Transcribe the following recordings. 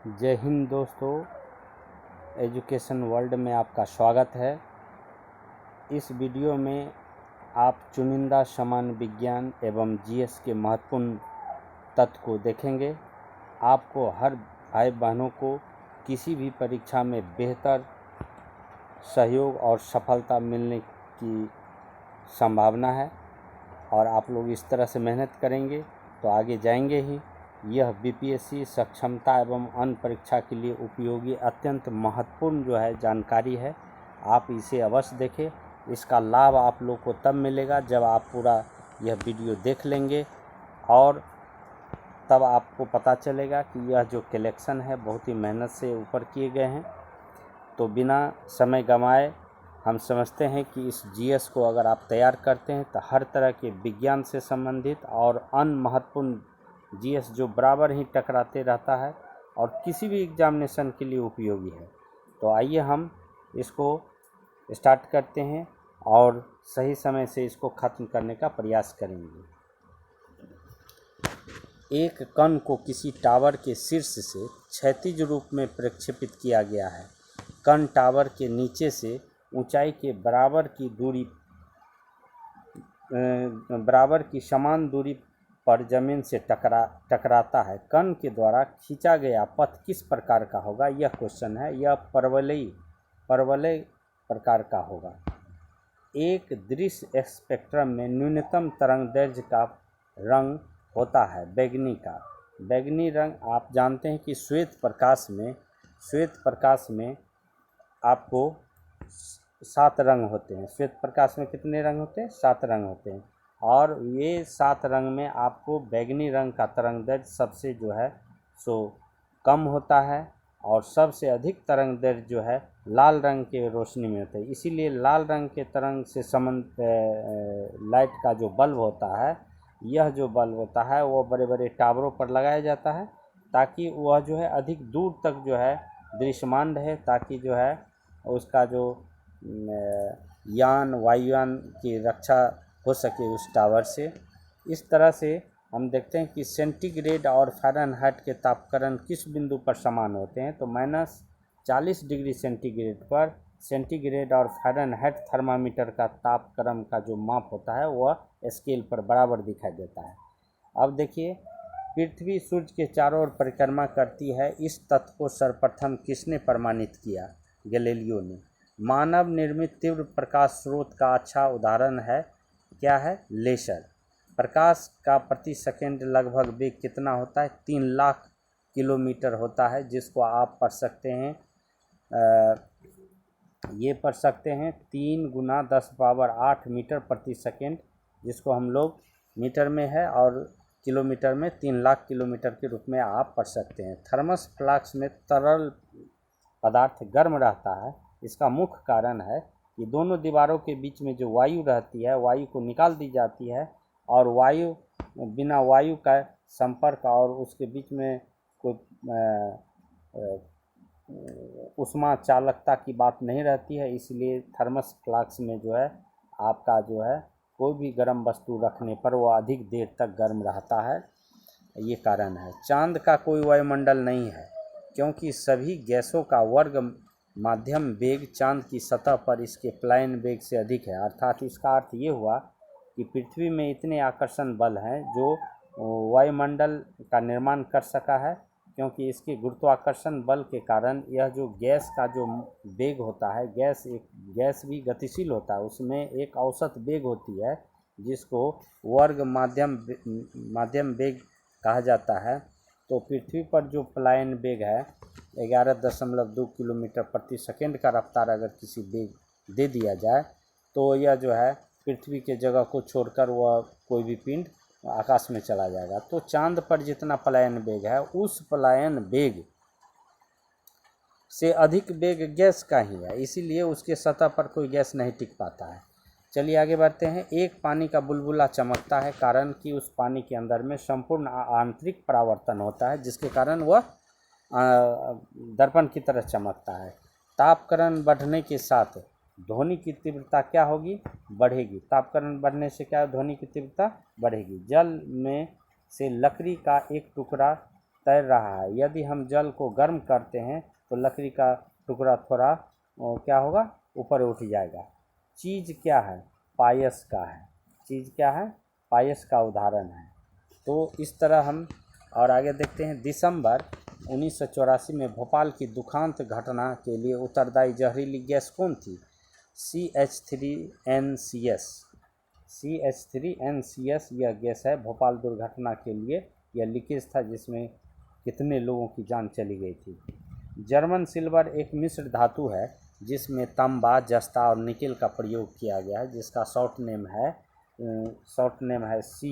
जय हिंद दोस्तों, education world में आपका स्वागत है। इस वीडियो में आप चुनिंदा सामान्य विज्ञान एवं जीएस के महत्वपूर्ण तथ्य को देखेंगे। आपको हर भाई बहनों को किसी भी परीक्षा में बेहतर सहयोग और सफलता मिलने की संभावना है और आप लोग इस तरह से मेहनत करेंगे तो आगे जाएंगे ही। यह बीपीएससी सक्षमता एवं अन्य परीक्षा के लिए उपयोगी अत्यंत महत्वपूर्ण जो है जानकारी है। आप इसे अवश्य देखें। इसका लाभ आप लोग को तब मिलेगा जब आप पूरा यह वीडियो देख लेंगे और तब आपको पता चलेगा कि यह जो कलेक्शन है बहुत ही मेहनत से ऊपर किए गए हैं। तो बिना समय गंवाए हम समझते हैं कि इस जीएस को अगर आप तैयार करते हैं तो हर तरह के विज्ञान से संबंधित और अन्य महत्वपूर्ण जीएस जो बराबर ही टकराते रहता है और किसी भी एग्जामिनेशन के लिए उपयोगी है। तो आइए हम इसको स्टार्ट करते हैं और सही समय से इसको ख़त्म करने का प्रयास करेंगे। एक कण को किसी टावर के शीर्ष से क्षैतिज रूप में प्रक्षेपित किया गया है। कण टावर के नीचे से ऊंचाई के बराबर की समान दूरी पर जमीन से टकराता है। कण के द्वारा खींचा गया पथ किस प्रकार का होगा, यह क्वेश्चन है। यह परवलय प्रकार का होगा। एक दृश्य स्पेक्ट्रम में न्यूनतम तरंगदैर्घ्य का रंग होता है बैगनी का। बैगनी रंग आप जानते हैं कि श्वेत प्रकाश में आपको 7 रंग होते हैं। श्वेत प्रकाश में कितने रंग होते हैं? 7 रंग होते हैं और ये 7 रंग में आपको बैगनी रंग का तरंगदैर्घ्य सबसे जो है सो कम होता है और सबसे अधिक तरंगदैर्घ्य जो है लाल रंग के रोशनी में होता है। इसीलिए लाल रंग के तरंग से लाइट का जो बल्ब होता है, यह जो बल्ब होता है वो बड़े बड़े टावरों पर लगाया जाता है ताकि वह जो है अधिक दूर तक जो है दृश्यमान रहे, ताकि जो है उसका जो वायुयान की रक्षा हो सके उस टावर से। इस तरह से हम देखते हैं कि सेंटीग्रेड और फ़ारेनहाइट के तापक्रम किस बिंदु पर समान होते हैं। तो -40 डिग्री सेंटीग्रेड पर सेंटीग्रेड और फ़ारेनहाइट थर्मामीटर का तापक्रम का जो माप होता है वह स्केल पर बराबर दिखाई देता है। अब देखिए, पृथ्वी सूर्य के चारों ओर परिक्रमा करती है। इस तथ्य को सर्वप्रथम किसने प्रमाणित किया? गैलीलियो ने। मानव निर्मित तीव्र प्रकाश स्रोत का अच्छा उदाहरण है क्या है? लेसर। प्रकाश का प्रति सेकंड लगभग वेग कितना होता है? 3 लाख किलोमीटर होता है, जिसको आप पढ़ सकते हैं, ये पढ़ सकते हैं 3 × 10⁸ मीटर प्रति सेकंड, जिसको हम लोग मीटर में है और किलोमीटर में 3 लाख किलोमीटर के रूप में आप पढ़ सकते हैं। थर्मस फ्लास्क में तरल पदार्थ गर्म रहता है। इसका मुख्य कारण है कि दोनों दीवारों के बीच में जो वायु रहती है, वायु को निकाल दी जाती है और बिना वायु का संपर्क और उसके बीच में कोई उष्मा चालकता की बात नहीं रहती है। इसलिए थर्मस फ्लास्क में जो है आपका जो है कोई भी गर्म वस्तु रखने पर वह अधिक देर तक गर्म रहता है, ये कारण है। चांद का कोई वायुमंडल नहीं है क्योंकि सभी गैसों का वर्ग माध्यम वेग चांद की सतह पर इसके प्लायन वेग से अधिक है। अर्थात इसका अर्थ ये हुआ कि पृथ्वी में इतने आकर्षण बल हैं जो वायुमंडल का निर्माण कर सका है, क्योंकि इसके गुरुत्वाकर्षण बल के कारण यह जो गैस का जो वेग होता है, गैस भी गतिशील होता है, उसमें एक औसत वेग होती है जिसको वर्ग माध्यम वेग कहा जाता है। तो पृथ्वी पर जो प्लायन वेग है 11.2 किलोमीटर प्रति सेकंड का रफ्तार अगर किसी वेग दे दिया जाए तो यह जो है पृथ्वी के जगह को छोड़कर वह कोई भी पिंड आकाश में चला जाएगा। तो चांद पर जितना पलायन वेग है उस पलायन वेग से अधिक वेग गैस का ही है, इसीलिए उसके सतह पर कोई गैस नहीं टिक पाता है। चलिए आगे बढ़ते हैं। एक पानी का बुलबुला चमकता है कारण कि उस पानी के अंदर में संपूर्ण आंतरिक परावर्तन होता है, जिसके कारण वह दर्पण की तरह चमकता है। तापक्रम बढ़ने के साथ ध्वनि की तीव्रता क्या होगी? बढ़ेगी। तापक्रम बढ़ने से क्या ध्वनि की तीव्रता बढ़ेगी। जल में से लकड़ी का एक टुकड़ा तैर रहा है। यदि हम जल को गर्म करते हैं तो लकड़ी का टुकड़ा थोड़ा क्या होगा, ऊपर उठ जाएगा। चीज़ क्या है, पायस का है। चीज़ क्या है, पायस का उदाहरण है। तो इस तरह हम और आगे देखते हैं। दिसंबर 1984 में भोपाल की दुखांत घटना के लिए उत्तरदायी जहरीली गैस कौन थी? CH3NCS। CH3NCS यह गैस है। भोपाल दुर्घटना के लिए यह लीकेज था जिसमें कितने लोगों की जान चली गई थी। जर्मन सिल्वर एक मिश्र धातु है जिसमें तांबा, जस्ता और निकेल का प्रयोग किया गया है, जिसका शॉर्ट नेम है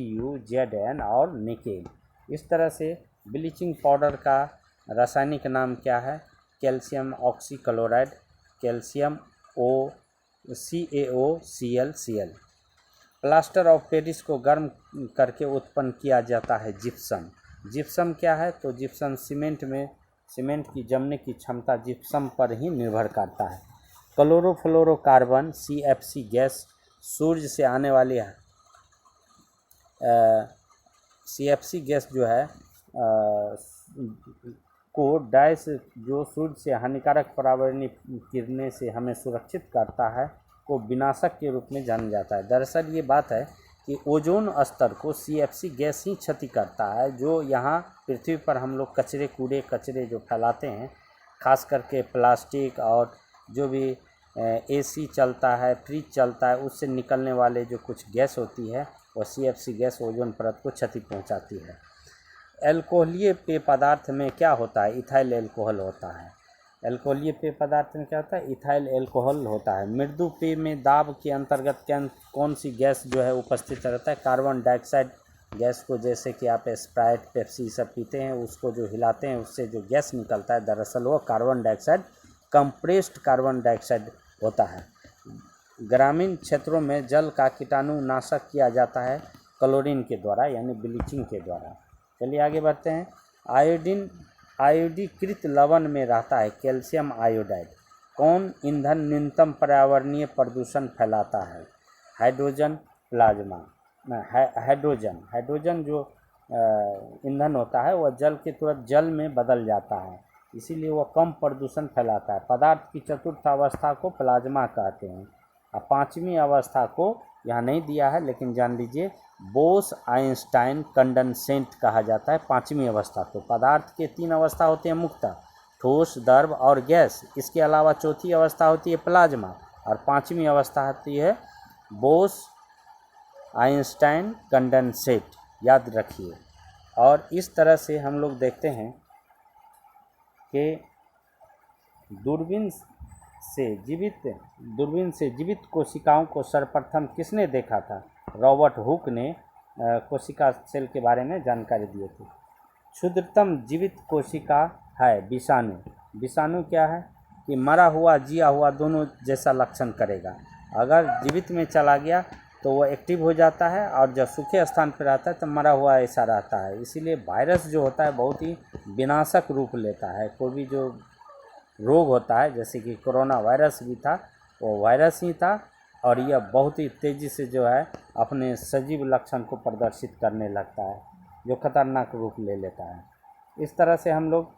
CuZn और निकेल। इस तरह से ब्लीचिंग पाउडर का रासायनिक नाम क्या है? Calcium oxychloride, calcium CaOCl। Plaster of Paris को गर्म करके उत्पन्न किया जाता है जिप्सम। जिप्सम क्या है? तो जिप्सम सीमेंट की जमने की क्षमता जिप्सम पर ही निर्भर करता है। क्लोरोफ्लोरोकार्बन CFC गैस सूर्य से आने वाली है। CFC गैस जो है को डैश जो सूर्य से हानिकारक परावर्तनीय किरणें से हमें सुरक्षित करता है को विनाशक के रूप में जाना जाता है। दरअसल ये बात है कि ओजोन स्तर को CFC गैस ही क्षति करता है, जो यहाँ पृथ्वी पर हम लोग कचरे जो फैलाते हैं, खास करके प्लास्टिक और जो भी AC चलता है, फ्रिज चलता है, उससे निकलने वाले जो कुछ गैस होती है वो CFC गैस ओजोन परत को क्षति पहुँचाती है। एल्कोहलीय पेय पदार्थ में क्या होता है? इथाइल एल्कोहल होता है। एल्कोहलीय पेय पदार्थ में क्या होता है? इथाइल एल्कोहल होता है। मृदु पेय में दाब के अंतर्गत कौन सी गैस जो है उपस्थित रहता है? कार्बन डाइऑक्साइड गैस को, जैसे कि आप स्प्राइट, पेप्सी सब पीते हैं, उसको जो हिलाते हैं उससे जो गैस निकलता है, दरअसल वो carbon dioxide, compressed carbon dioxide होता है। ग्रामीण क्षेत्रों में जल का कीटाणुनाशक किया जाता है क्लोरीन के द्वारा, यानी ब्लीचिंग के द्वारा। चलिए आगे बढ़ते हैं। आयोडीकृत लवण में रहता है कैल्शियम आयोडाइड। कौन ईंधन न्यूनतम पर्यावरणीय प्रदूषण फैलाता है? Hydrogen plasma. हाइड्रोजन जो ईंधन होता है वह जल के तुरंत जल में बदल जाता है, इसीलिए वह कम प्रदूषण फैलाता है। पदार्थ की चतुर्थ अवस्था को प्लाज्मा कहते हैं। अब पांचवी अवस्था को यहाँ नहीं दिया है, लेकिन जान लीजिए बोस-आइंस्टाइन कंडेंसेट कहा जाता है पांचवी अवस्था को। पदार्थ के 3 अवस्था होते हैं मुख्यतः, ठोस, द्रव और गैस। इसके अलावा चौथी अवस्था होती है प्लाज्मा और पांचवी अवस्था होती है बोस-आइंस्टाइन कंडेंसेट, याद रखिए। और इस तरह से हम लोग देखते हैं कि दूरबीन से जीवित कोशिकाओं को सर्वप्रथम किसने देखा था? रॉबर्ट हुक ने कोशिका सेल के बारे में जानकारी दिए थे। क्षुद्रतम जीवित कोशिका है विषाणु। विषाणु क्या है कि मरा हुआ जिया हुआ दोनों जैसा लक्षण करेगा। अगर जीवित में चला गया तो वो एक्टिव हो जाता है, और जब सूखे स्थान पर रहता है तो मरा हुआ ऐसा रहता है। इसीलिए वायरस जो होता है बहुत ही विनाशक रूप लेता है। कोई भी जो रोग होता है, जैसे कि कोरोना वायरस भी था, वो वायरस ही था, और यह बहुत ही तेज़ी से जो है अपने सजीव लक्षण को प्रदर्शित करने लगता है, जो खतरनाक रूप ले लेता है। इस तरह से हम लोग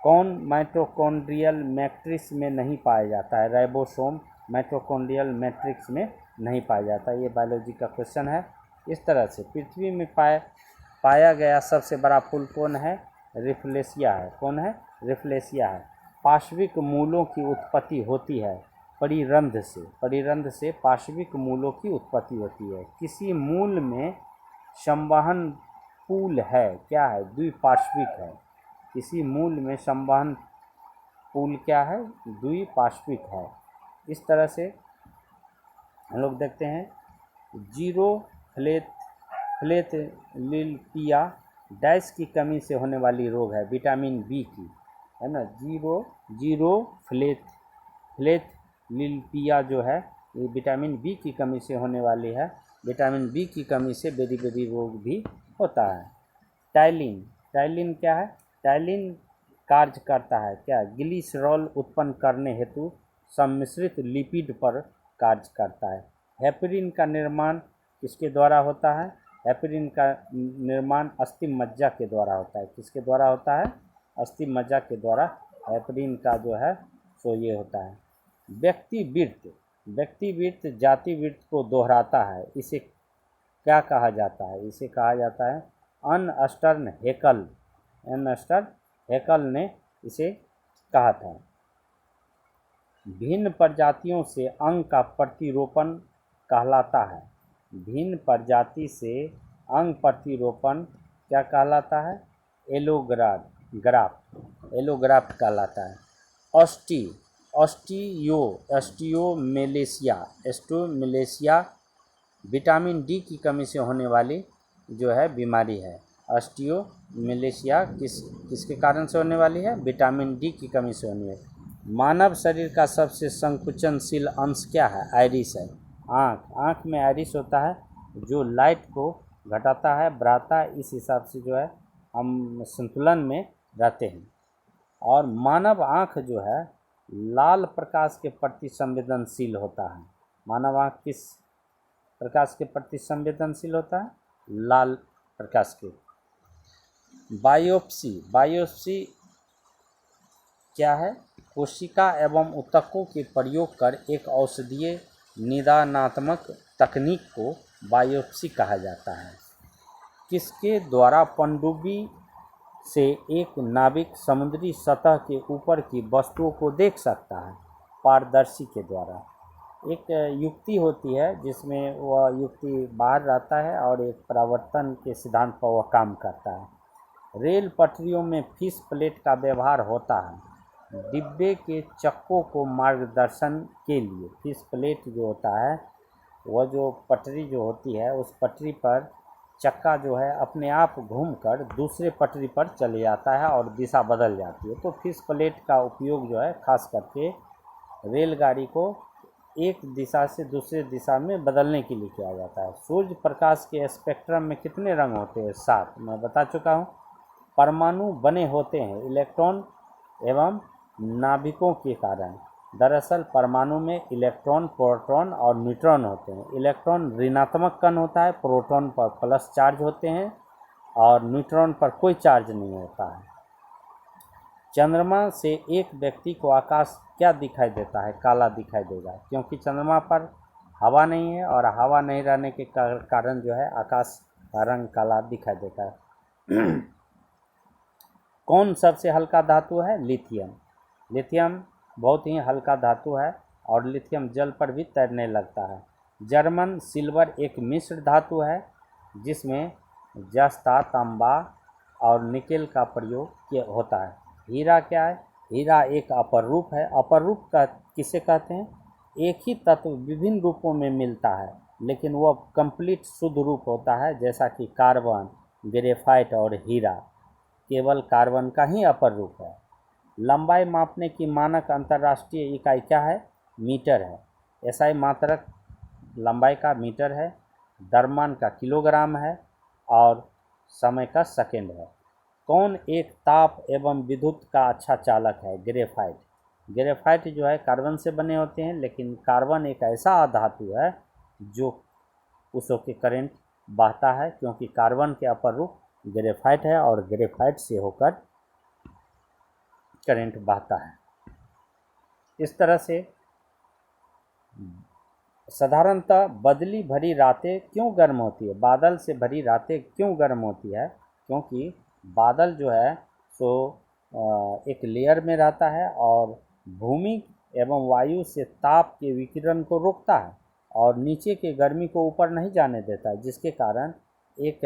कौन माइटोकॉन्ड्रियल मैट्रिक्स में नहीं पाया जाता है? राइबोसोम माइटोकॉन्ड्रियल मैट्रिक्स में नहीं पाया जाता। ये बायोलॉजी का क्वेश्चन है। इस तरह से पृथ्वी में पाया गया सबसे बड़ा फूल कौन है? रिफ्लेशिया है। कौन है? रिफ्लेशिया है। पार्श्विक मूलों की उत्पत्ति होती है परिरंध्र से। परिरंध्र से पार्श्विक मूलों की उत्पत्ति होती है। किसी मूल में संवहन पुल है, क्या है? द्विपार्श्विक है। किसी मूल में संवहन पुल क्या है? द्विपार्श्विक है। इस तरह से हम लोग देखते हैं जीरोफ्लेथलिपिया डैश की कमी से होने वाली रोग है, विटामिन बी की, है ना। जीरोफ्लेथलिपिया जो है ये विटामिन बी की कमी से होने वाली है। विटामिन बी की कमी से बेरी रोग भी होता है। टाइलिन क्या है? टाइलिन कार्य करता है क्या? ग्लिसरॉल उत्पन्न करने हेतु सम्मिश्रित लिपिड पर कार्य करता है। हेपरिन का निर्माण किसके द्वारा होता है? हेपरिन का निर्माण अस्थि मज्जा के द्वारा होता है। किसके द्वारा होता है? अस्थि मज्जा के द्वारा हेपरिन का जो है सो ये होता है। व्यक्तिवृत्त जातिवृत्त को दोहराता है, इसे क्या कहा जाता है? इसे कहा जाता है अर्नस्ट हैकेल। अर्नस्ट हैकेल ने इसे कहा था। भिन्न प्रजातियों से अंग का प्रतिरोपण कहलाता है। भिन्न प्रजाति से अंग प्रतिरोपण क्या कहलाता है? एलोग्राफ्ट कहलाता है। ऑस्टियोमेलेशिया विटामिन डी की कमी से होने वाली जो है बीमारी है। ऑस्टियोमेलेशिया किसके कारण से होने वाली है? विटामिन डी की कमी से होनी है। मानव शरीर का सबसे संकुचनशील अंश क्या है? आइरिस है। आँख में आइरिस होता है जो लाइट को घटाता है, बढ़ाता है। इस हिसाब से जो है हम संतुलन में रहते हैं। और मानव आँख जो है लाल प्रकाश के प्रति संवेदनशील होता है। मानव आँख किस प्रकाश के प्रति संवेदनशील होता है? लाल प्रकाश के। बायोप्सी क्या है? कोशिका एवं ऊतकों के प्रयोग कर एक औषधीय निदानात्मक तकनीक को बायोप्सी कहा जाता है। किसके द्वारा पनडुब्बी से एक नाविक समुद्री सतह के ऊपर की वस्तुओं को देख सकता है? पारदर्शी के द्वारा। एक युक्ति होती है जिसमें वह युक्ति बाहर रहता है और एक परावर्तन के सिद्धांत पर वह काम करता है। रेल पटरियों में फिश प्लेट का व्यवहार होता है डिब्बे के चक्कों को मार्गदर्शन के लिए। फिश प्लेट जो होता है वह जो पटरी जो होती है उस पटरी पर चक्का जो है अपने आप घूमकर दूसरे पटरी पर चले जाता है और दिशा बदल जाती है। तो फिश प्लेट का उपयोग जो है खास करके रेलगाड़ी को एक दिशा से दूसरे दिशा में बदलने के लिए किया जाता है। सूर्य प्रकाश के स्पेक्ट्रम में कितने रंग होते हैं? 7 मैं बता चुका हूँ। परमाणु बने होते हैं इलेक्ट्रॉन एवं नाभिकों के कारण। दरअसल परमाणु में इलेक्ट्रॉन, प्रोटॉन और न्यूट्रॉन होते हैं। इलेक्ट्रॉन ऋणात्मक कण होता है, प्रोटॉन पर प्लस चार्ज होते हैं और न्यूट्रॉन पर कोई चार्ज नहीं होता है। चंद्रमा से एक व्यक्ति को आकाश क्या दिखाई देता है? काला दिखाई देगा, क्योंकि चंद्रमा पर हवा नहीं है और हवा नहीं रहने के कारण जो है आकाश का रंग काला दिखाई देता है। कौन सबसे हल्का धातु है? लिथियम बहुत ही हल्का धातु है और लिथियम जल पर भी तैरने लगता है। जर्मन सिल्वर एक मिश्र धातु है जिसमें जस्ता, तांबा और निकेल का प्रयोग होता है। हीरा क्या है? हीरा एक अपर रूप है। अपर रूप का किसे कहते हैं? एक ही तत्व विभिन्न रूपों में मिलता है लेकिन वह कंप्लीट शुद्ध रूप होता है, जैसा कि कार्बन, ग्रेफाइट और हीरा केवल कार्बन का ही अपर रूप है। लंबाई मापने की मानक अंतर्राष्ट्रीय इकाई क्या है? मीटर है। एसआई मात्रक लंबाई का मीटर है, द्रव्यमान का किलोग्राम है और समय का सेकंड है। कौन एक ताप एवं विद्युत का अच्छा चालक है? ग्रेफाइट जो है कार्बन से बने होते हैं, लेकिन कार्बन एक ऐसा धातु है जो उसको के करंट बहता है, क्योंकि कार्बन के अपर रूप ग्रेफाइट है और ग्रेफाइट से होकर करंट बहता है। इस तरह से साधारणतः बदली भरी रातें क्यों गर्म होती है? बादल से भरी रातें क्यों गर्म होती है? क्योंकि बादल जो है सो एक लेयर में रहता है और भूमि एवं वायु से ताप के विकिरण को रोकता है और नीचे के गर्मी को ऊपर नहीं जाने देता है, जिसके कारण एक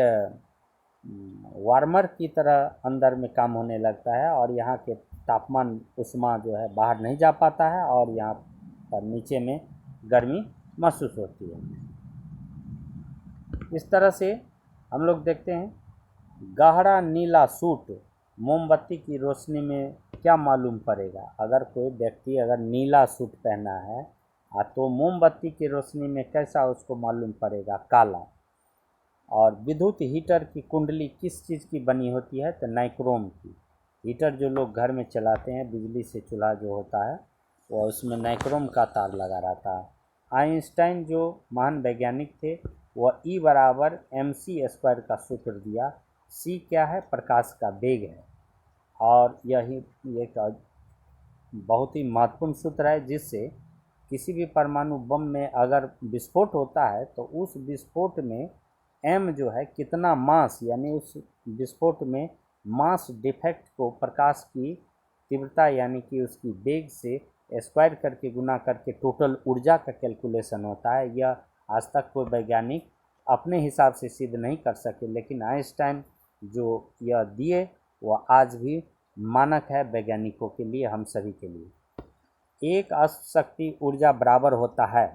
वार्मर की तरह अंदर में काम होने लगता है और यहाँ के तापमान उष्मा जो है बाहर नहीं जा पाता है और यहाँ पर नीचे में गर्मी महसूस होती है। इस तरह से हम लोग देखते हैं गहरा नीला सूट मोमबत्ती की रोशनी में क्या मालूम पड़ेगा? अगर कोई व्यक्ति अगर नीला सूट पहना है तो मोमबत्ती की रोशनी में कैसा उसको मालूम पड़ेगा? काला। और विद्युत हीटर की कुंडली किस चीज़ की बनी होती है? तो नाइक्रोम की। हीटर जो लोग घर में चलाते हैं, बिजली से चूल्हा जो होता है वह उसमें नाइक्रोम का तार लगा रहता है। आइंस्टाइन जो महान वैज्ञानिक थे वह ई बराबर mc² का सूत्र दिया। c क्या है? प्रकाश का वेग है। और यही एक बहुत ही महत्वपूर्ण सूत्र है, जिससे किसी भी परमाणु बम में अगर विस्फोट होता है तो उस विस्फोट में m जो है कितना मास, यानी उस विस्फोट में मास डिफेक्ट को प्रकाश की तीव्रता यानी कि उसकी वेग से स्क्वायर करके गुना करके टोटल ऊर्जा का कैलकुलेशन होता है। यह आज तक कोई वैज्ञानिक अपने हिसाब से सिद्ध नहीं कर सके, लेकिन आइंस्टाइन जो यह दिए वह आज भी मानक है वैज्ञानिकों के लिए, हम सभी के लिए। एक अशक्ति ऊर्जा बराबर होता है,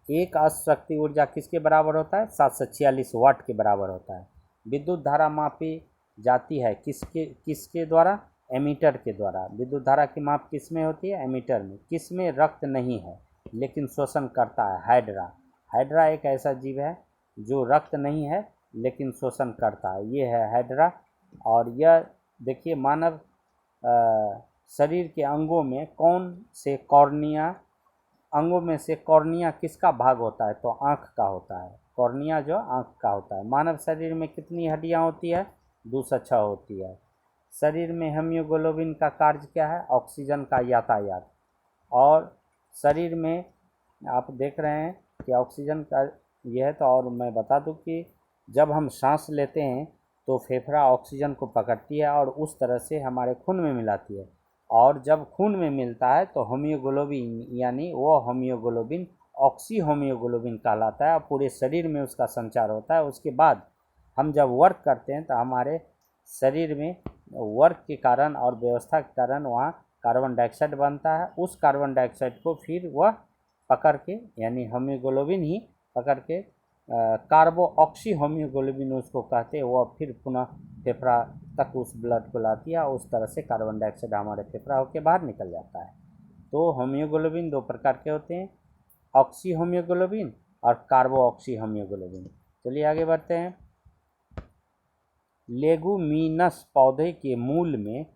एक अशक्ति ऊर्जा किसके बराबर होता है? 746 वाट के बराबर होता है। विद्युत धारा मापी जाती है किसके द्वारा? एमीटर के द्वारा। विद्युत धारा की माप किस में होती है? एमीटर में। किस में? रक्त नहीं है लेकिन शोषण करता है, हाइड्रा। हाइड्रा एक ऐसा जीव है जो रक्त नहीं है लेकिन शोषण करता है, ये है हाइड्रा। और यह देखिए, मानव शरीर के अंगों में कौन से कॉर्निया, अंगों में से कॉर्निया किसका भाग होता है? तो आँख का होता है। कॉर्निया जो आँख का होता है। मानव शरीर में कितनी हड्डियाँ होती है? 206 होती है। शरीर में हीमोग्लोबिन का कार्य क्या है? ऑक्सीजन का यातायात। और शरीर में आप देख रहे हैं कि ऑक्सीजन का यह है। तो और मैं बता दूं कि जब हम सांस लेते हैं तो फेफड़ा ऑक्सीजन को पकड़ती है और उस तरह से हमारे खून में मिलाती है, और जब खून में मिलता है तो हीमोग्लोबिन, यानी वो हीमोग्लोबिन ऑक्सी हीमोग्लोबिन कहलाता है और पूरे शरीर में उसका संचार होता है। उसके बाद हम जब वर्क करते हैं तो हमारे शरीर में वर्क के कारण और व्यवस्था के कारण वहाँ कार्बन डाइऑक्साइड बनता है। उस कार्बन डाइऑक्साइड को फिर वह पकड़ के, यानी हीमोग्लोबिन ही पकड़ के कार्बो ऑक्सी हीमोग्लोबिन उसको कहते हैं, वह फिर पुनः फेफड़ा तक उस ब्लड को लाती है और उस तरह से कार्बन डाइऑक्साइड हमारे फेफड़ा होकर बाहर निकल जाता है। तो हीमोग्लोबिन दो प्रकार के होते हैं, ऑक्सी हीमोग्लोबिन और कार्बो ऑक्सी हीमोग्लोबिन। चलिए आगे बढ़ते हैं। लेगुमिनस पौधे के मूल में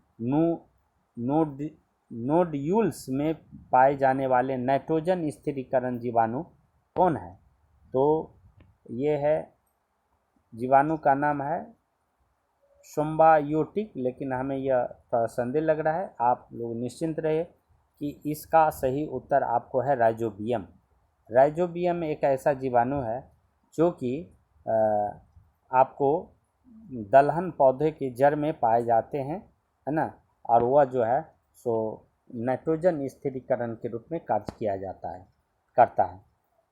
नोड्यूल्स में पाए जाने वाले नाइट्रोजन स्थिरीकरण जीवाणु कौन है? तो ये है, जीवाणु का नाम है सिम्बायोटिक, लेकिन हमें यह थोड़ा संदेह लग रहा है। आप लोग निश्चिंत रहिए कि इसका सही उत्तर आपको है राइजोबियम। राइजोबियम एक ऐसा जीवाणु है जो कि आपको दलहन पौधे के जड़ में पाए जाते हैं, है ना। और वह जो है सो नाइट्रोजन स्थिरीकरण के रूप में कार्य किया करता है।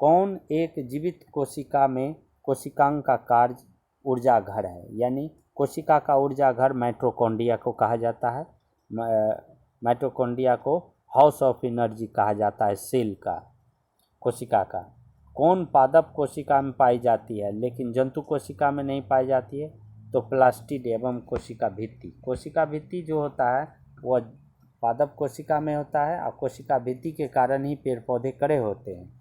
कौन एक जीवित कोशिका में कोशिकांग का कार्य ऊर्जा घर है? यानी कोशिका का ऊर्जा घर माइटोकॉन्ड्रिया को कहा जाता है। माइटोकॉन्ड्रिया को हाउस ऑफ एनर्जी कहा जाता है, सेल का, कोशिका का। कौन पादप कोशिका में पाई जाती है लेकिन जंतु कोशिका में नहीं पाई जाती है? तो प्लास्टिड एवं कोशिका भित्ति। कोशिका भित्ति जो होता है वह पादप कोशिका में होता है और कोशिका भित्ति के कारण ही पेड़ पौधे खड़े होते हैं।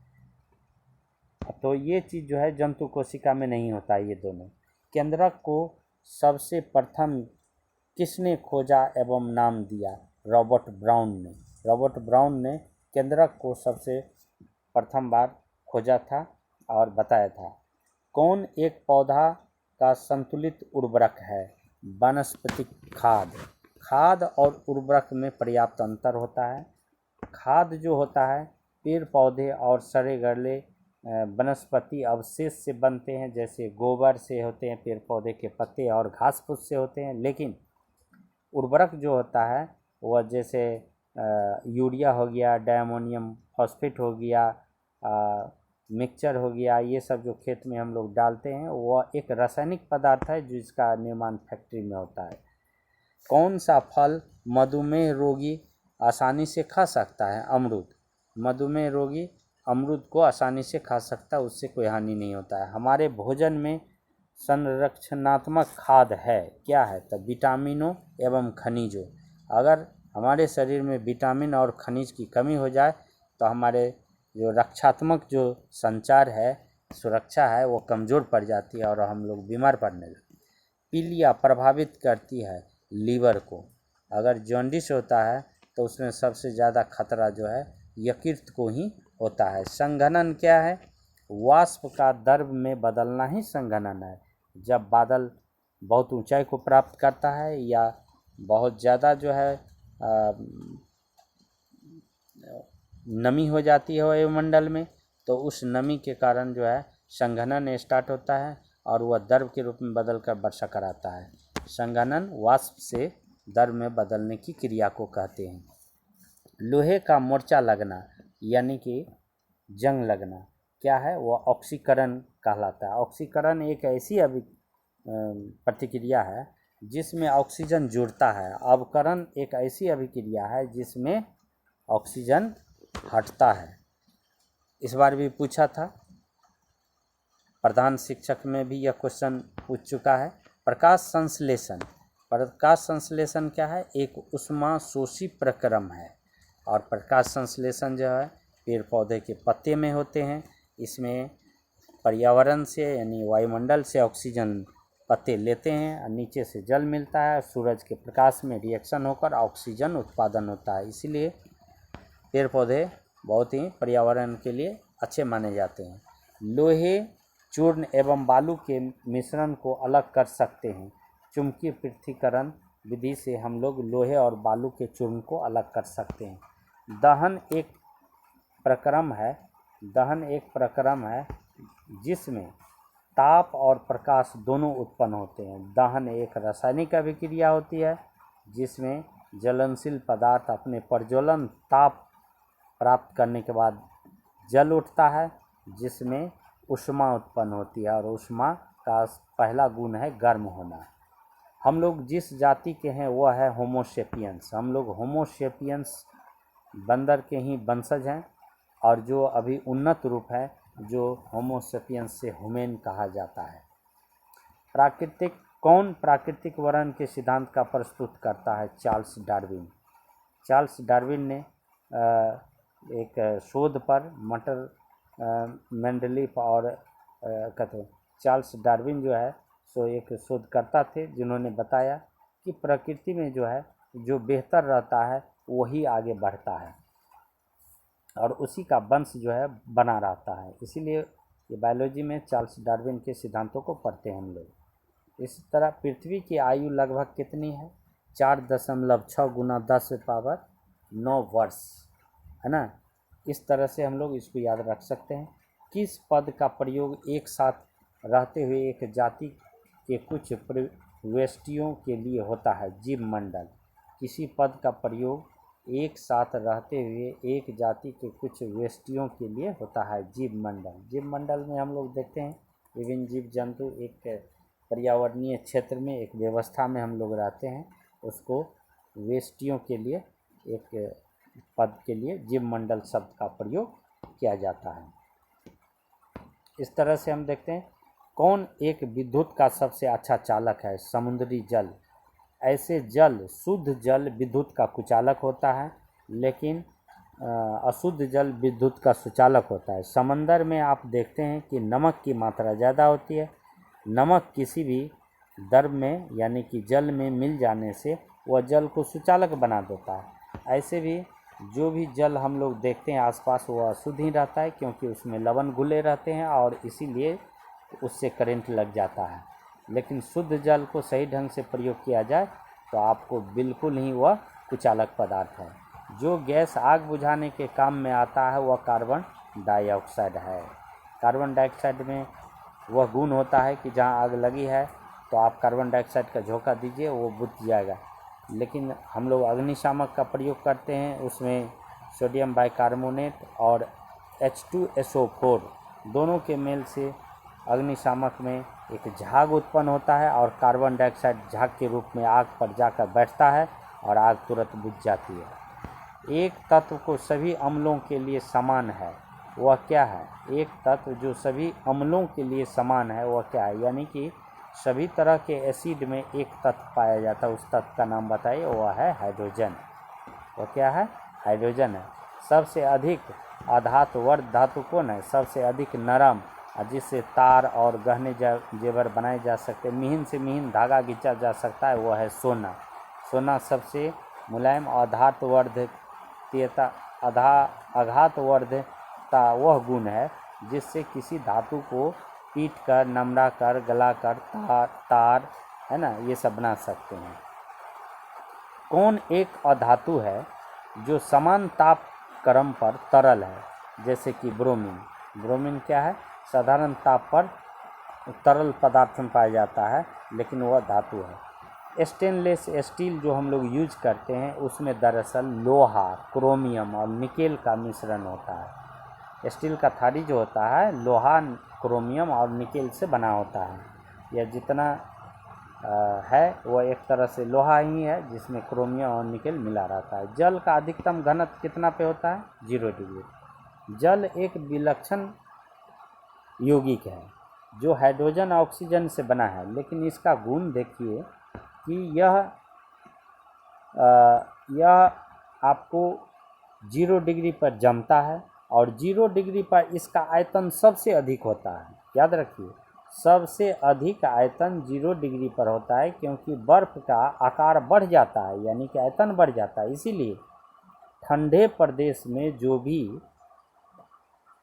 तो ये चीज़ जो है जंतु कोशिका में नहीं होता है, ये दोनों। केंद्रक को सबसे प्रथम किसने खोजा एवं नाम दिया? रॉबर्ट ब्राउन ने। रॉबर्ट ब्राउन ने केंद्रक को सबसे प्रथम बार खोजा था और बताया था। कौन एक पौधा का संतुलित उर्वरक है? वनस्पतिक खाद। खाद और उर्वरक में पर्याप्त अंतर होता है। खाद जो होता है पेड़ पौधे और सड़े गले वनस्पति अवशेष से बनते हैं, जैसे गोबर से होते हैं, पेड़ पौधे के पत्ते और घास फूस से होते हैं। लेकिन उर्वरक जो होता है वह जैसे यूरिया हो गया, डायमोनियम फॉस्फेट हो गया, मिक्सचर हो गया, ये सब जो खेत में हम लोग डालते हैं वह एक रासायनिक पदार्थ है जिसका निर्माण फैक्ट्री में होता है। कौन सा फल मधुमेह रोगी आसानी से खा सकता है? अमरूद। मधुमेह रोगी अमरूद को आसानी से खा सकता है, उससे कोई हानि नहीं होता है। हमारे भोजन में संरक्षणात्मक खाद है, क्या है? तो विटामिनों एवं खनिजों। अगर हमारे शरीर में विटामिन और खनिज की कमी हो जाए तो हमारे जो रक्षात्मक जो संचार है, सुरक्षा है, वो कमज़ोर पड़ जाती है और हम लोग बीमार पड़ने लगते हैं। पीलिया प्रभावित करती है लीवर को। अगर जॉन्डिस होता है तो उसमें सबसे ज़्यादा खतरा जो है यकृत को ही होता है। संघनन क्या है? वाष्प का द्रव में बदलना ही संघनन है। जब बादल बहुत ऊंचाई को प्राप्त करता है या बहुत ज़्यादा जो है नमी हो जाती है वायुमंडल में, तो उस नमी के कारण जो है संघनन स्टार्ट होता है और वह द्रव के रूप में बदलकर वर्षा कराता है। संघनन वाष्प से द्रव में बदलने की क्रिया को कहते हैं। लोहे का मोर्चा लगना यानी कि जंग लगना क्या है, वह ऑक्सीकरण कहलाता है। ऑक्सीकरण एक ऐसी प्रतिक्रिया है जिसमें ऑक्सीजन जुड़ता है। अवकरण एक ऐसी अभिक्रिया है जिसमें ऑक्सीजन हटता है। इस बार भी पूछा था, प्रधान शिक्षक में भी यह क्वेश्चन पूछ चुका है। प्रकाश संश्लेषण, प्रकाश संश्लेषण क्या है, एक ऊष्मा शोषी प्रक्रम है। और प्रकाश संश्लेषण जो है पेड़ पौधे के पत्ते में होते हैं। इसमें पर्यावरण से यानी वायुमंडल से ऑक्सीजन पत्ते लेते हैं और नीचे से जल मिलता है। सूरज के प्रकाश में रिएक्शन होकर ऑक्सीजन उत्पादन होता है। इसीलिए पेड़ पौधे बहुत ही पर्यावरण के लिए अच्छे माने जाते हैं। लोहे चूर्ण एवं बालू के मिश्रण को अलग कर सकते हैं। चुंबकीय पृथक्करण विधि से हम लोग लोहे और बालू के चूर्ण को अलग कर सकते हैं। दहन एक प्रक्रम है जिसमें ताप और प्रकाश दोनों उत्पन्न होते हैं। दहन एक रासायनिक अभिक्रिया होती है जिसमें ज्वलनशील पदार्थ अपने प्रज्वलन ताप प्राप्त करने के बाद जल उठता है, जिसमें ऊष्मा उत्पन्न होती है। और ऊष्मा का पहला गुण है गर्म होना। हम लोग जिस जाति के हैं वह है होमो सेपियंस। हम लोग होमो सेपियंस बंदर के ही वंशज हैं। और जो अभी उन्नत रूप है जो होमो सेपियंस से ह्यूमन कहा जाता है। प्राकृतिक वर्णन के सिद्धांत का प्रस्तुत करता है चार्ल्स डार्विन। चार्ल्स डार्विन ने एक शोध पर मेंडलीफ और चार्ल्स डार्विन जो है सो एक शोधकर्ता थे जिन्होंने बताया कि प्रकृति में जो है जो बेहतर रहता है वही आगे बढ़ता है और उसी का वंश जो है बना रहता है। इसीलिए ये बायोलॉजी में चार्ल्स डार्विन के सिद्धांतों को पढ़ते हैं हम लोग। इस तरह पृथ्वी की आयु लगभग कितनी है, 4.6 गुना 10⁻9 वर्ष है ना। इस तरह से हम लोग इसको याद रख सकते हैं। किस पद का प्रयोग एक साथ रहते हुए एक जाति के कुछ व्यष्टियों के लिए होता है, जीव मंडल। किसी पद का प्रयोग एक साथ रहते हुए एक जाति के कुछ व्यष्टियों के लिए होता है, जीव मंडल। जीव मंडल में हम लोग देखते हैं विभिन्न जीव जंतु एक पर्यावरणीय क्षेत्र में एक व्यवस्था में हम लोग रहते हैं, उसको व्यष्टियों के लिए एक पद के लिए जीव मंडल शब्द का प्रयोग किया जाता है। इस तरह से हम देखते हैं कौन एक विद्युत का सबसे अच्छा चालक है, समुद्री जल। ऐसे जल, शुद्ध जल विद्युत का कुचालक होता है, लेकिन अशुद्ध जल विद्युत का सुचालक होता है। समंदर में आप देखते हैं कि नमक की मात्रा ज़्यादा होती है। नमक किसी भी द्रव में यानी कि जल में मिल जाने से वह जल को सुचालक बना देता है। ऐसे भी जो भी जल हम लोग देखते हैं आसपास वह अशुद्ध ही रहता है, क्योंकि उसमें लवण घुले रहते हैं और इसीलिए उससे करंट लग जाता है। लेकिन शुद्ध जल को सही ढंग से प्रयोग किया जाए तो आपको बिल्कुल ही वह कुचालक पदार्थ है। जो गैस आग बुझाने के काम में आता है वह कार्बन डाइऑक्साइड है। कार्बन डाइऑक्साइड में वह गुण होता है कि जहाँ आग लगी है तो आप कार्बन डाइऑक्साइड का झोंका दीजिए, वो बुझ जाएगा। लेकिन हम लोग अग्निशामक का प्रयोग करते हैं, उसमें सोडियम बाइकार्बोनेट और H2SO4 दोनों के मेल से अग्निशामक में एक झाग उत्पन्न होता है और कार्बन डाइऑक्साइड झाग के रूप में आग पर जाकर बैठता है और आग तुरंत बुझ जाती है। एक तत्व को सभी अम्लों के लिए समान है, वह क्या है? एक तत्व जो सभी अम्लों के लिए समान है वह क्या है? यानी कि सभी तरह के एसिड में एक तत्व पाया जाता है, उस तत्व का नाम बताइए। वह है हाइड्रोजन। वह क्या है? हाइड्रोजन है। सबसे अधिक अधातुवर्ध धातु कौन है? सबसे अधिक नरम, जिससे तार और गहने जेवर बनाए जा सकते हैं, मिहिन से मिहिन धागा खींचा जा सकता है, वह है सोना। सोना सबसे मुलायम आघातवर्धता वह गुण है जिससे किसी धातु को पीट कर, नमड़ा कर, गला कर तार है ना, ये सब बना सकते हैं। कौन एक अधातु है जो समान ताप क्रम पर तरल है, जैसे कि ब्रोमीन। ब्रोमीन क्या है, साधारण ताप पर तरल पदार्थ में पाया जाता है, लेकिन वह धातु है। स्टेनलेस स्टील जो हम लोग यूज करते हैं उसमें दरअसल लोहा, क्रोमियम और निकेल का मिश्रण होता है। स्टील का थाली जो होता है लोहा, क्रोमियम और निकेल से बना होता है। यह जितना है वह एक तरह से लोहा ही है जिसमें क्रोमियम और निकेल मिला रहता है। जल का अधिकतम घनत्व कितना पे होता है, 0 डिग्री। जल एक विलक्षण यौगिक है जो हाइड्रोजन और ऑक्सीजन से बना है, लेकिन इसका गुण देखिए कि यह आपको 0 डिग्री पर जमता है और 0 डिग्री पर इसका आयतन सबसे अधिक होता है। याद रखिए, सबसे अधिक आयतन 0 डिग्री पर होता है, क्योंकि बर्फ़ का आकार बढ़ जाता है, यानी कि आयतन बढ़ जाता है। इसीलिए ठंडे प्रदेश में जो भी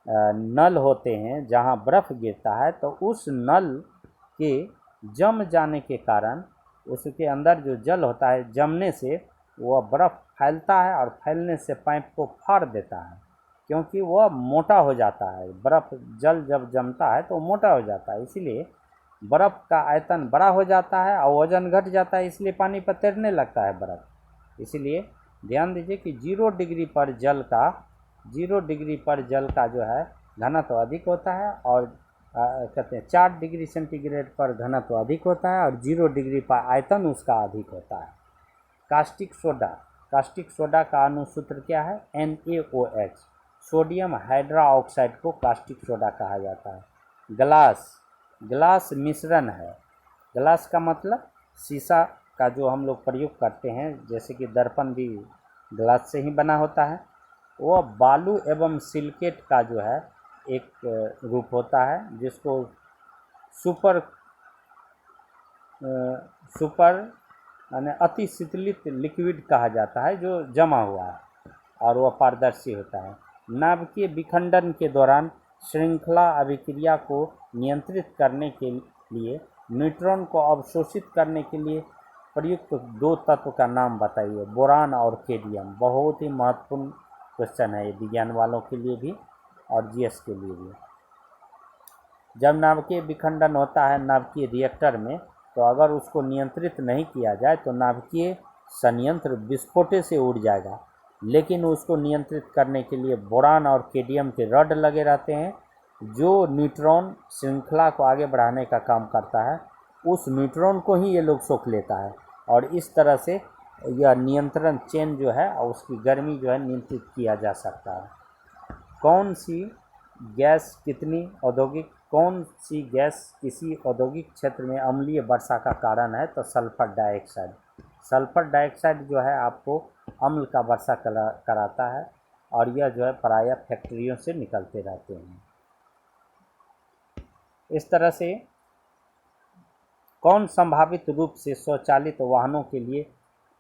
नल होते हैं जहाँ बर्फ़ गिरता है, तो उस नल के जम जाने के कारण उसके अंदर जो जल होता है, जमने से वह बर्फ़ फैलता है और फैलने से पाइप को फाड़ देता है, क्योंकि वह मोटा हो जाता है। बर्फ़ जल जब जमता है तो मोटा हो जाता है, इसीलिए बर्फ़ का आयतन बड़ा हो जाता है और वजन घट जाता है, इसलिए पानी पर तैरने लगता है बर्फ़। इसीलिए ध्यान दीजिए कि 0 डिग्री पर जल का जो है घनत्व अधिक होता है, और कहते हैं 4 डिग्री सेंटीग्रेड पर घनत्व अधिक होता है और 0 डिग्री पर आयतन उसका अधिक होता है। कास्टिक सोडा का अणुसूत्र क्या है, NaOH। सोडियम हाइड्रोक्साइड को कास्टिक सोडा कहा जाता है। ग्लास मिश्रण है। ग्लास का मतलब शीशा का जो हम लोग प्रयोग करते हैं, जैसे कि दर्पण भी ग्लास से ही बना होता है। वह बालू एवं सिलिकेट का जो है एक रूप होता है, जिसको सुपर यानी अति शीतलित लिक्विड कहा जाता है, जो जमा हुआ है और वह पारदर्शी होता है। नाभिकीय विखंडन के दौरान श्रृंखला अभिक्रिया को नियंत्रित करने के लिए न्यूट्रॉन को अवशोषित करने के लिए प्रयुक्त 2 तत्व का नाम बताइए। बोरान और केडियम। बहुत ही महत्वपूर्ण क्वेश्चन है ये, विज्ञान वालों के लिए भी और जीएस के लिए भी। जब नाभिकीय विखंडन होता है नाभिकीय रिएक्टर में, तो अगर उसको नियंत्रित नहीं किया जाए तो नाभिकीय संयंत्र विस्फोट से उड़ जाएगा। लेकिन उसको नियंत्रित करने के लिए बोरान और केडियम के रड लगे रहते हैं, जो न्यूट्रॉन श्रृंखला को आगे बढ़ाने का काम करता है। उस न्यूट्रॉन को ही ये लोग सोख लेता है, और इस तरह से यह नियंत्रण चेन जो है और उसकी गर्मी जो है नियंत्रित किया जा सकता है। कौन सी गैस किसी औद्योगिक क्षेत्र में अम्लीय वर्षा का कारण है, तो सल्फर डाइऑक्साइड। सल्फर डाइऑक्साइड जो है आपको अम्ल का वर्षा कराता है, और यह जो है प्रायः फैक्ट्रियों से निकलते रहते हैं। इस तरह से कौन संभावित रूप से स्वचालित वाहनों के लिए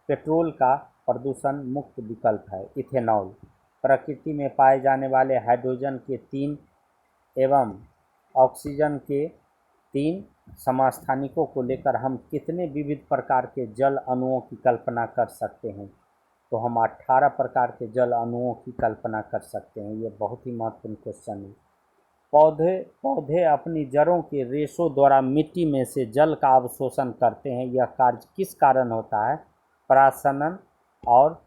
पेट्रोल का प्रदूषण मुक्त विकल्प है? इथेनॉल। प्रकृति में पाए जाने वाले हाइड्रोजन के 3 एवं ऑक्सीजन के 3 समस्थानिकों को लेकर हम कितने विविध प्रकार के जल अणुओं की कल्पना कर सकते हैं? तो हम 18 प्रकार के जल अणुओं की कल्पना कर सकते हैं। ये बहुत ही महत्वपूर्ण क्वेश्चन है। पौधे अपनी जड़ों के रेशों द्वारा मिट्टी में से जल का अवशोषण करते हैं। यह कार्य किस कारण होता है? प्रासनन और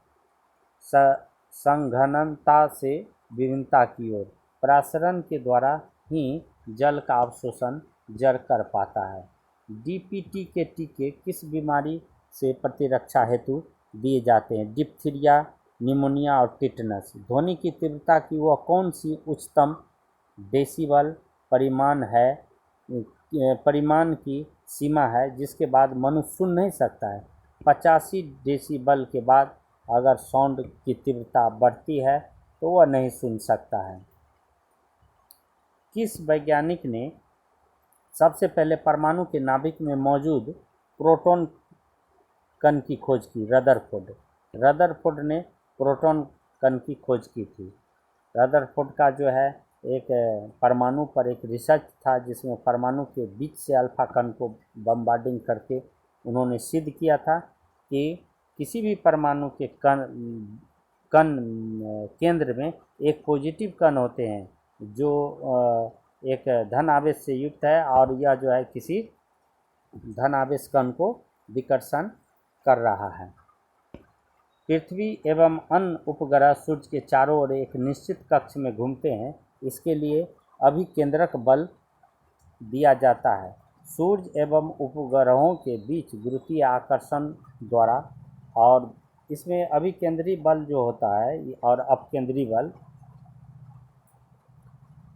संघननता से विभिन्नता की ओर। प्रासरण के द्वारा ही जल का अवशोषण जड़ कर पाता है। डीपीटी के टीके किस बीमारी से प्रतिरक्षा हेतु दिए जाते हैं? डिप्थीरिया, निमोनिया और टिटनस। ध्वनि की तीव्रता की वह कौन सी उच्चतम डेसिबल परिमाण की सीमा है जिसके बाद मनुष्य सुन नहीं सकता है? 85 डेसिबल के बाद अगर साउंड की तीव्रता बढ़ती है तो वह नहीं सुन सकता है। किस वैज्ञानिक ने सबसे पहले परमाणु के नाभिक में मौजूद प्रोटॉन कण की खोज की? रदरफोर्ड ने प्रोटॉन कण की खोज की थी। रदरफोर्ड का जो है एक परमाणु पर एक रिसर्च था जिसमें परमाणु के बीच से अल्फा कण को बम्बार्डिंग करके उन्होंने सिद्ध किया था कि किसी भी परमाणु के कण केंद्र में एक पॉजिटिव कण होते हैं जो एक धन आवेश से युक्त है, और यह जो है किसी धन आवेश कण को विकर्षण कर रहा है। पृथ्वी एवं अन्य उपग्रह सूर्य के चारों ओर एक निश्चित कक्ष में घूमते हैं। इसके लिए अभिकेंद्रक बल दिया जाता है। सूर्य एवं उपग्रहों के बीच गुरुत्वीय आकर्षण द्वारा, और इसमें अभिकेंद्री बल जो होता है और अपकेंद्री बल,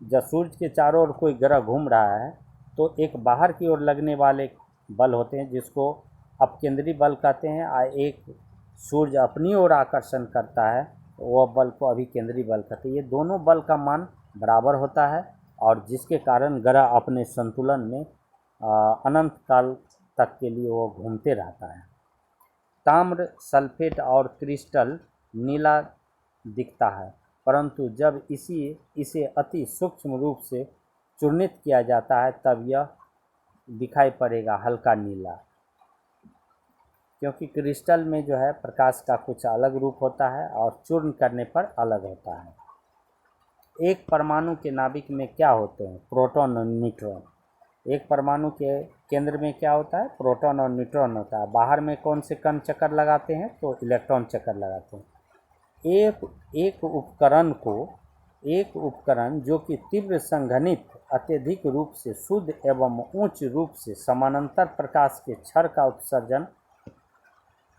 जब सूर्य के चारों ओर कोई ग्रह घूम रहा है तो एक बाहर की ओर लगने वाले बल होते हैं जिसको अपकेंद्री बल कहते हैं, और एक सूर्य अपनी ओर आकर्षण करता है वह बल को अभिकेंद्री बल कहते हैं। ये दोनों बल का मान बराबर होता है और जिसके कारण ग्रह अपने संतुलन में अनंत काल तक के लिए वो घूमते रहता है। ताम्र सल्फेट और क्रिस्टल नीला दिखता है, परंतु जब इसे अति सूक्ष्म रूप से चूर्णित किया जाता है तब यह दिखाई पड़ेगा हल्का नीला, क्योंकि क्रिस्टल में जो है प्रकाश का कुछ अलग रूप होता है और चूर्ण करने पर अलग होता है। एक परमाणु के नाभिक में क्या होते हैं? प्रोटॉन और न्यूट्रॉन। एक परमाणु के केंद्र में क्या होता है? प्रोटॉन और न्यूट्रॉन होता है। बाहर में कौन से कण चक्कर लगाते हैं? तो इलेक्ट्रॉन चक्कर लगाते हैं। एक उपकरण जो कि तीव्र संघनित अत्यधिक रूप से शुद्ध एवं उच्च रूप से समानांतर प्रकाश के क्षण का उत्सर्जन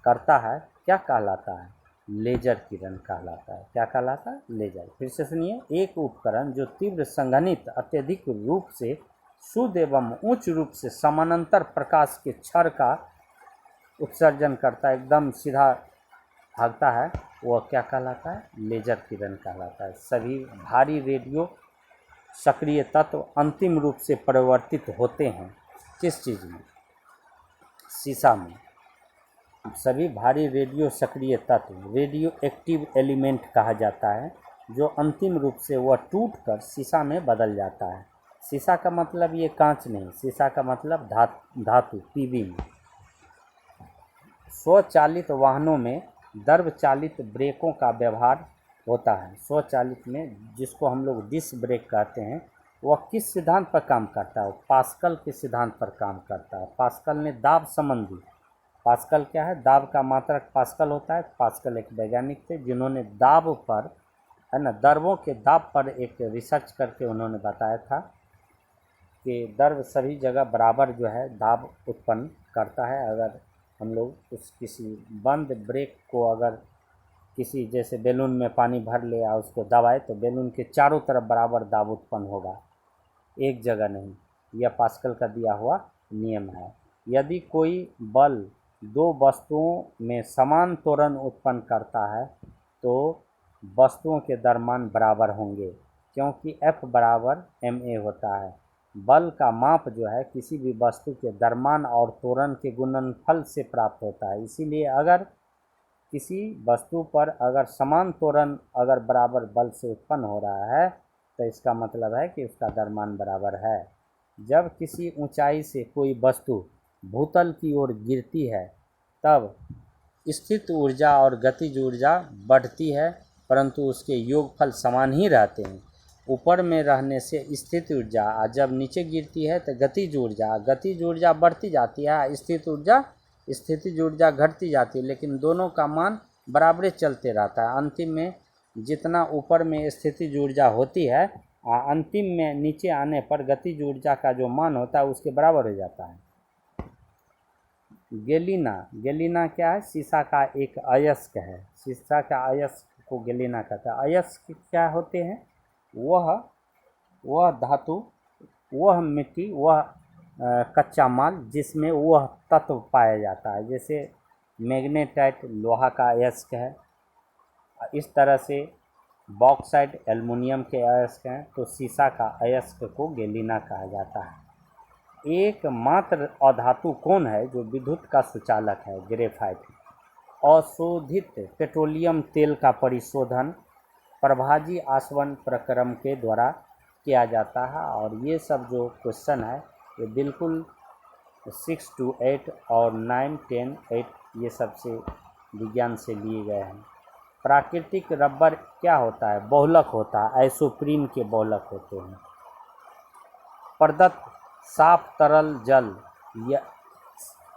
करता है, क्या कहलाता है? लेजर किरण कहलाता है। क्या कहलाता है? लेजर। फिर से सुनिए, एक उपकरण जो तीव्र संघनित अत्यधिक रूप से शुद्ध एवं उच्च रूप से समानांतर प्रकाश के क्षण का उत्सर्जन करता है, एकदम सीधा भागता है, वह क्या कहलाता है? लेजर किरण कहलाता है। सभी भारी रेडियो सक्रिय तत्व अंतिम रूप से परिवर्तित होते हैं किस चीज़ में? शीशा में। सभी भारी रेडियो सक्रिय तत्व रेडियो एक्टिव एलिमेंट कहा जाता है, जो अंतिम रूप से वह टूटकर शीशा में बदल जाता है। शीशा का मतलब ये कांच नहीं, शीशा का मतलब धातु पीवी में। स्वचालित वाहनों में द्रव चालित ब्रेकों का व्यवहार होता है। स्वचालित में, जिसको हम लोग डिस्क ब्रेक कहते हैं, वह किस सिद्धांत पर काम करता है? पास्कल के सिद्धांत पर काम करता है। पास्कल ने दाब संबंधी, पास्कल क्या है? दाब का मात्रक पास्कल होता है। पास्कल एक वैज्ञानिक थे जिन्होंने दाब पर, है ना, द्रवों के दाब पर एक रिसर्च करके उन्होंने बताया था कि द्रव सभी जगह बराबर जो है दाब उत्पन्न करता है। अगर हम लोग उस किसी बंद ब्रेक को अगर किसी जैसे बैलून में पानी भर ले और उसको दबाए तो बैलून के चारों तरफ बराबर दाब उत्पन्न होगा, एक जगह नहीं। यह पास्कल का दिया हुआ नियम है। यदि कोई बल दो वस्तुओं में समान त्वरण उत्पन्न करता है तो वस्तुओं के द्रव्यमान बराबर होंगे, क्योंकि F बराबर ma होता है। बल का माप जो है किसी भी वस्तु के द्रव्यमान और त्वरण के गुणनफल से प्राप्त होता है। इसीलिए अगर किसी वस्तु पर अगर समान त्वरण अगर बराबर बल से उत्पन्न हो रहा है तो इसका मतलब है कि उसका द्रव्यमान बराबर है। जब किसी ऊंचाई से कोई वस्तु भूतल की ओर गिरती है तब स्थित ऊर्जा और गतिज ऊर्जा बढ़ती है, परंतु उसके योगफल समान ही रहते हैं। ऊपर में रहने से स्थित ऊर्जा, जब नीचे गिरती है तो गतिज ऊर्जा बढ़ती जाती है, स्थितिज ऊर्जा घटती जाती है, लेकिन दोनों का मान बराबर चलते रहता है। अंतिम में जितना ऊपर में स्थितिज ऊर्जा होती है, अंतिम में नीचे आने पर गतिज ऊर्जा का जो मान होता है उसके बराबर हो जाता है। गैलीना क्या है? शीशा का एक अयस्क है। शीशा का अयस्क को गैलीना कहता है। अयस्क क्या होते हैं? वह धातु, वह मिट्टी, वह कच्चा माल जिसमें वह तत्व पाया जाता है। जैसे मैग्नेटाइट लोहा का अयस्क है, इस तरह से बॉक्साइट एल्युमिनियम के अयस्क हैं, तो शीशा का अयस्क को गैलीना कहा जाता है। एकमात्र अधातु कौन है जो विद्युत का सुचालक है? ग्रेफाइट। अशोधित पेट्रोलियम तेल का परिशोधन प्रभाजी आसवन प्रक्रम के द्वारा किया जाता है। और ये सब जो क्वेश्चन है ये बिल्कुल 6 to 8 और 9, 10, 8 ये सब से विज्ञान से लिए गए हैं। प्राकृतिक रबर क्या होता है? बहुलक होता है, आइसोप्रीन के बहुलक होते हैं। प्रदत्त साफ तरल जल या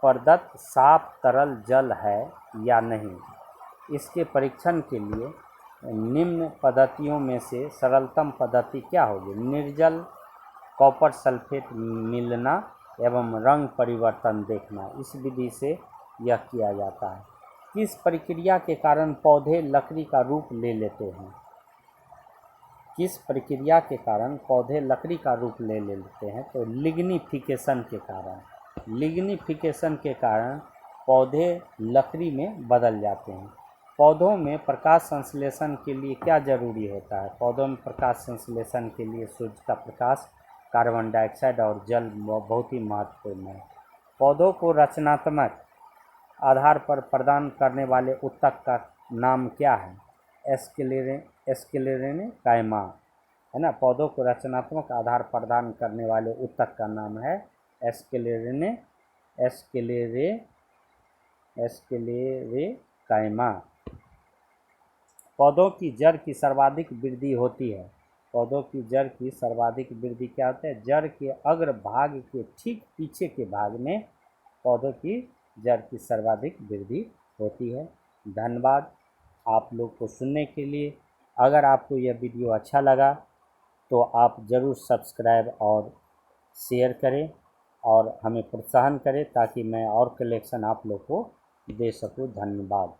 प्रदत्त साफ तरल जल है या नहीं, इसके परीक्षण के लिए निम्न पद्धतियों में से सरलतम पद्धति क्या होगी? निर्जल कॉपर सल्फेट मिलना एवं रंग परिवर्तन देखना। इस विधि से यह किया जाता है। किस प्रक्रिया के कारण पौधे लकड़ी का रूप ले लेते हैं? किस प्रक्रिया के कारण पौधे लकड़ी का रूप ले लेते हैं? तो लिग्निफिकेशन के कारण। लिग्निफिकेशन के कारण पौधे लकड़ी में बदल जाते हैं। पौधों में प्रकाश संश्लेषण के लिए क्या जरूरी होता है? पौधों में प्रकाश संश्लेषण के लिए सूर्य का प्रकाश, कार्बन डाइऑक्साइड और जल बहुत ही महत्वपूर्ण है। पौधों को रचनात्मक आधार पर प्रदान करने वाले ऊतक का नाम क्या है? एस्केलेरेने कायमा, है ना। पौधों को रचनात्मक आधार प्रदान करने वाले ऊतक का नाम है एस्केलेरे कायमा। पौधों की जड़ की सर्वाधिक वृद्धि होती है। पौधों की जड़ की सर्वाधिक वृद्धि क्या होता है? जड़ के अग्र भाग के ठीक पीछे के भाग में पौधों की जड़ की सर्वाधिक वृद्धि होती है। धन्यवाद आप लोग को सुनने के लिए। अगर आपको यह वीडियो अच्छा लगा तो आप ज़रूर सब्सक्राइब और शेयर करें और हमें प्रोत्साहन करें ताकि मैं और कलेक्शन आप लोग को दे सकूं। धन्यवाद।